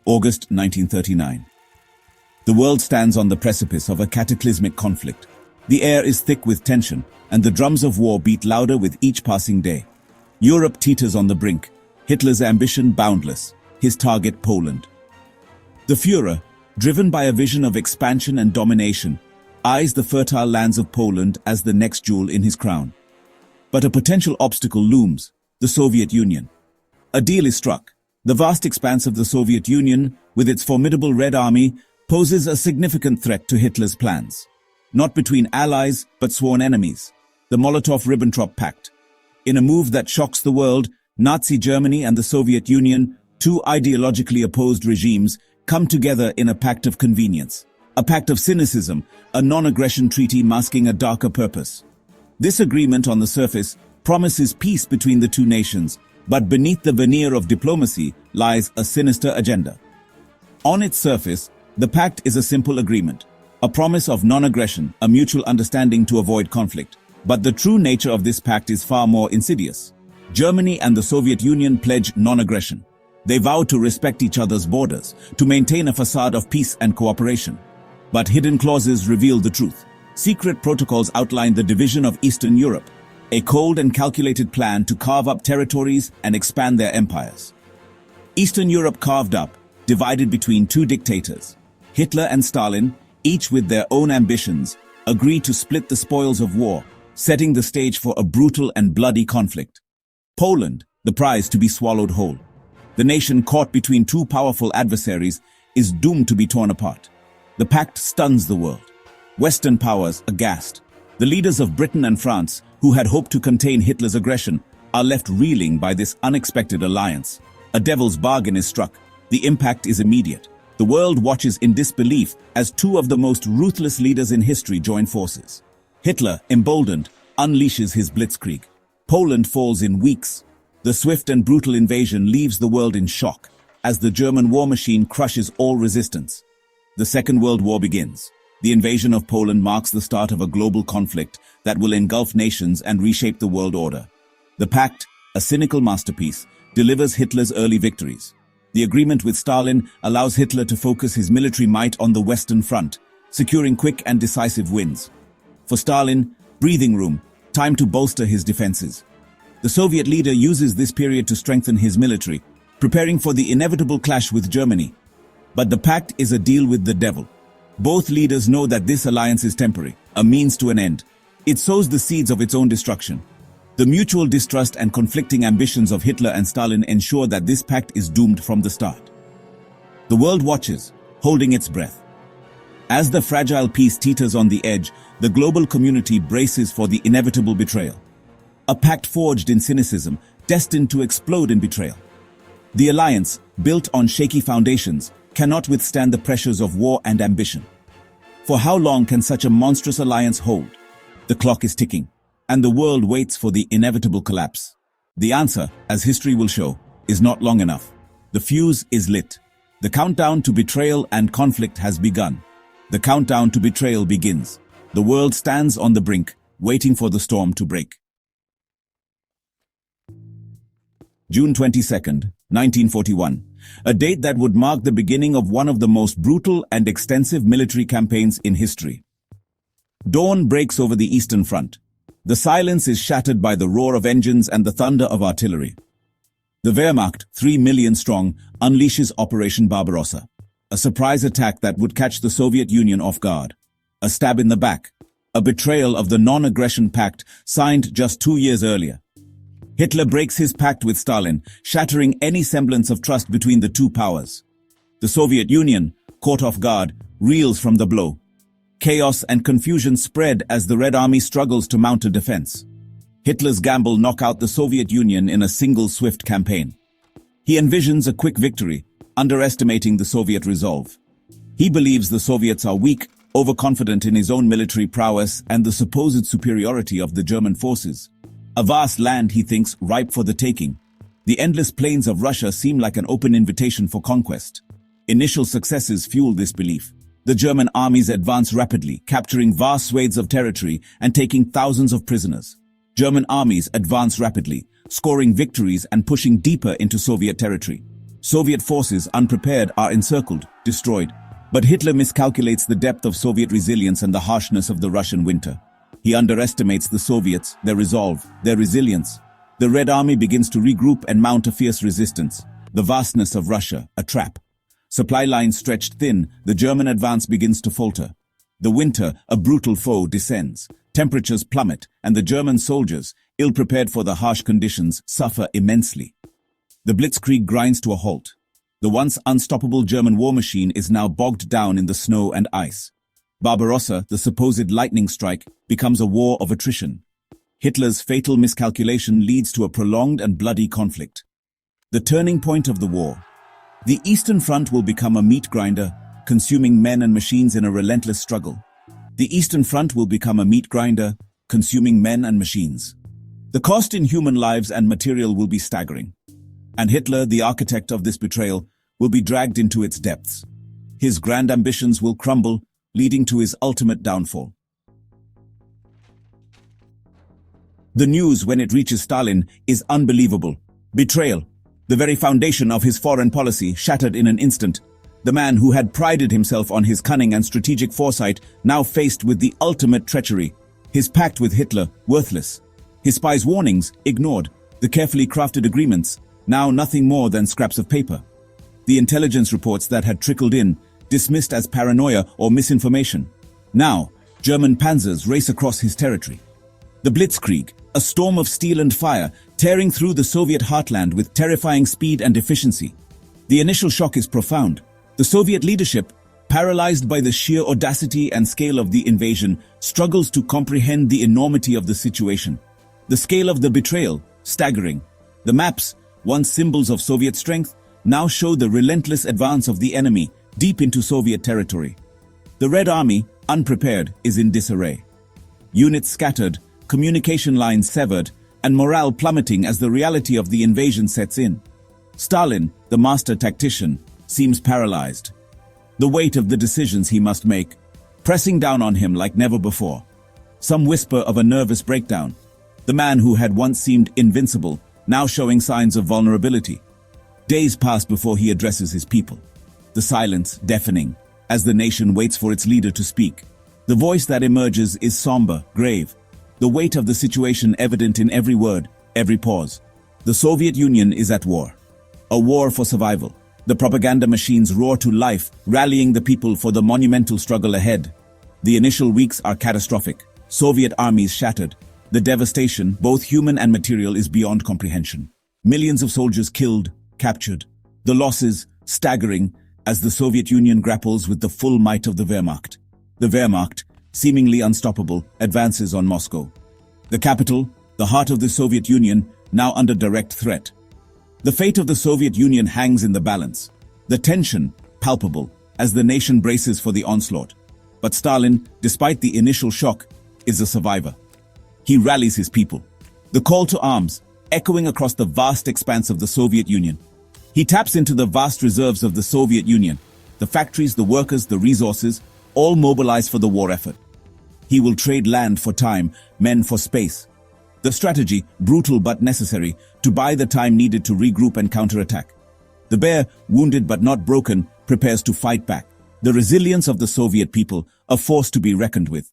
August 1939. The world stands on the precipice of a cataclysmic conflict. The air is thick with tension, and the drums of war beat louder with each passing day. Europe teeters on the brink, Hitler's ambition boundless, his target Poland. The Führer, driven by a vision of expansion and domination, eyes the fertile lands of Poland as the next jewel in his crown. But a potential obstacle looms, the Soviet Union. A deal is struck. The vast expanse of the Soviet Union, with its formidable Red Army, poses a significant threat to Hitler's plans. Not between allies, but sworn enemies. The Molotov-Ribbentrop Pact. In a move that shocks the world, Nazi Germany and the Soviet Union, two ideologically opposed regimes, come together in a pact of convenience. A pact of cynicism, a non-aggression treaty masking a darker purpose. This agreement on the surface promises peace between the two nations, but beneath the veneer of diplomacy lies a sinister agenda. On its surface, the pact is a simple agreement, a promise of non-aggression, a mutual understanding to avoid conflict. But the true nature of this pact is far more insidious. Germany and the Soviet Union pledge non-aggression. They vow to respect each other's borders, to maintain a facade of peace and cooperation. But hidden clauses reveal the truth. Secret protocols outline the division of Eastern Europe, a cold and calculated plan to carve up territories and expand their empires. Eastern Europe carved up, divided between two dictators. Hitler and Stalin, each with their own ambitions, agree to split the spoils of war, setting the stage for a brutal and bloody conflict. Poland, the prize to be swallowed whole. The nation caught between two powerful adversaries is doomed to be torn apart. The pact stuns the world. Western powers aghast. The leaders of Britain and France, who had hoped to contain Hitler's aggression, are left reeling by this unexpected alliance. A devil's bargain is struck. The impact is immediate. The world watches in disbelief as two of the most ruthless leaders in history join forces. Hitler, emboldened, unleashes his blitzkrieg. Poland falls in weeks. The swift and brutal invasion leaves the world in shock as the German war machine crushes all resistance. The Second World War begins. The invasion of Poland marks the start of a global conflict that will engulf nations and reshape the world order. The pact, a cynical masterpiece, delivers Hitler's early victories. The agreement with Stalin allows Hitler to focus his military might on the Western Front, securing quick and decisive wins. For Stalin, breathing room, time to bolster his defenses. The Soviet leader uses this period to strengthen his military, preparing for the inevitable clash with Germany. But the pact is a deal with the devil. Both leaders know that this alliance is temporary, a means to an end. It sows the seeds of its own destruction. The mutual distrust and conflicting ambitions of Hitler and Stalin ensure that this pact is doomed from the start. The world watches, holding its breath. As the fragile peace teeters on the edge, the global community braces for the inevitable betrayal. A pact forged in cynicism, destined to explode in betrayal. The alliance, built on shaky foundations, cannot withstand the pressures of war and ambition. For how long can such a monstrous alliance hold? The clock is ticking, and the world waits for the inevitable collapse. The answer, as history will show, is not long enough. The fuse is lit. The countdown to betrayal and conflict has begun. The countdown to betrayal begins. The world stands on the brink, waiting for the storm to break. June 22nd, 1941, a date that would mark the beginning of one of the most brutal and extensive military campaigns in history. Dawn breaks over the Eastern Front. The silence is shattered by the roar of engines and the thunder of artillery. The Wehrmacht, 3 million strong, unleashes Operation Barbarossa, a surprise attack that would catch the Soviet Union off guard. A stab in the back, a betrayal of the non-aggression pact signed just 2 years earlier. Hitler breaks his pact with Stalin, shattering any semblance of trust between the two powers. The Soviet Union, caught off guard, reels from the blow. Chaos and confusion spread as the Red Army struggles to mount a defense. Hitler's gamble knock out the Soviet Union in a single swift campaign. He envisions a quick victory, underestimating the Soviet resolve. He believes the Soviets are weak, overconfident in his own military prowess and the supposed superiority of the German forces. A vast land, he thinks, ripe for the taking. The endless plains of Russia seem like an open invitation for conquest. Initial successes fuel this belief. The German armies advance rapidly, capturing vast swathes of territory and taking thousands of prisoners. German armies advance rapidly, scoring victories and pushing deeper into Soviet territory. Soviet forces, unprepared, are encircled, destroyed. But Hitler miscalculates the depth of Soviet resilience and the harshness of the Russian winter. He underestimates the Soviets, their resolve, their resilience. The Red Army begins to regroup and mount a fierce resistance. The vastness of Russia, a trap. Supply lines stretched thin, the German advance begins to falter. The winter, a brutal foe, descends. Temperatures plummet, and the German soldiers, ill-prepared for the harsh conditions, suffer immensely. The Blitzkrieg grinds to a halt. The once unstoppable German war machine is now bogged down in the snow and ice. Barbarossa, the supposed lightning strike, becomes a war of attrition. Hitler's fatal miscalculation leads to a prolonged and bloody conflict. The turning point of the war. The Eastern Front will become a meat grinder, consuming men and machines in a relentless struggle. The Eastern Front will become a meat grinder, consuming men and machines. The cost in human lives and material will be staggering. And Hitler, the architect of this betrayal, will be dragged into its depths. His grand ambitions will crumble, leading to his ultimate downfall. The news, when it reaches Stalin, is unbelievable. Betrayal, the very foundation of his foreign policy, shattered in an instant. The man who had prided himself on his cunning and strategic foresight, now faced with the ultimate treachery. His pact with Hitler, worthless. His spies' warnings, ignored. The carefully crafted agreements, now nothing more than scraps of paper. The intelligence reports that had trickled in, dismissed as paranoia or misinformation. Now, German panzers race across his territory. The Blitzkrieg, a storm of steel and fire, tearing through the Soviet heartland with terrifying speed and efficiency. The initial shock is profound. The Soviet leadership, paralyzed by the sheer audacity and scale of the invasion, struggles to comprehend the enormity of the situation. The scale of the betrayal, staggering. The maps, once symbols of Soviet strength, now show the relentless advance of the enemy deep into Soviet territory. The Red Army, unprepared, is in disarray. Units scattered, communication lines severed, and morale plummeting as the reality of the invasion sets in. Stalin, the master tactician, seems paralyzed. The weight of the decisions he must make, pressing down on him like never before. Some whisper of a nervous breakdown. The man who had once seemed invincible, now showing signs of vulnerability. Days pass before he addresses his people. The silence deafening, as the nation waits for its leader to speak. The voice that emerges is somber, grave. The weight of the situation evident in every word, every pause. The Soviet Union is at war. A war for survival. The propaganda machines roar to life, rallying the people for the monumental struggle ahead. The initial weeks are catastrophic. Soviet armies shattered. The devastation, both human and material, is beyond comprehension. Millions of soldiers killed, captured. The losses, staggering, as the Soviet Union grapples with the full might of the Wehrmacht. The Wehrmacht, seemingly unstoppable, advances on Moscow. The capital, the heart of the Soviet Union, now under direct threat. The fate of the Soviet Union hangs in the balance. The tension, palpable, as the nation braces for the onslaught. But Stalin, despite the initial shock, is a survivor. He rallies his people. The call to arms, echoing across the vast expanse of the Soviet Union. He taps into the vast reserves of the Soviet Union. The factories, the workers, the resources, all mobilize for the war effort. He will trade land for time, men for space. The strategy, brutal but necessary, to buy the time needed to regroup and counterattack. The bear, wounded but not broken, prepares to fight back. The resilience of the Soviet people, a force to be reckoned with.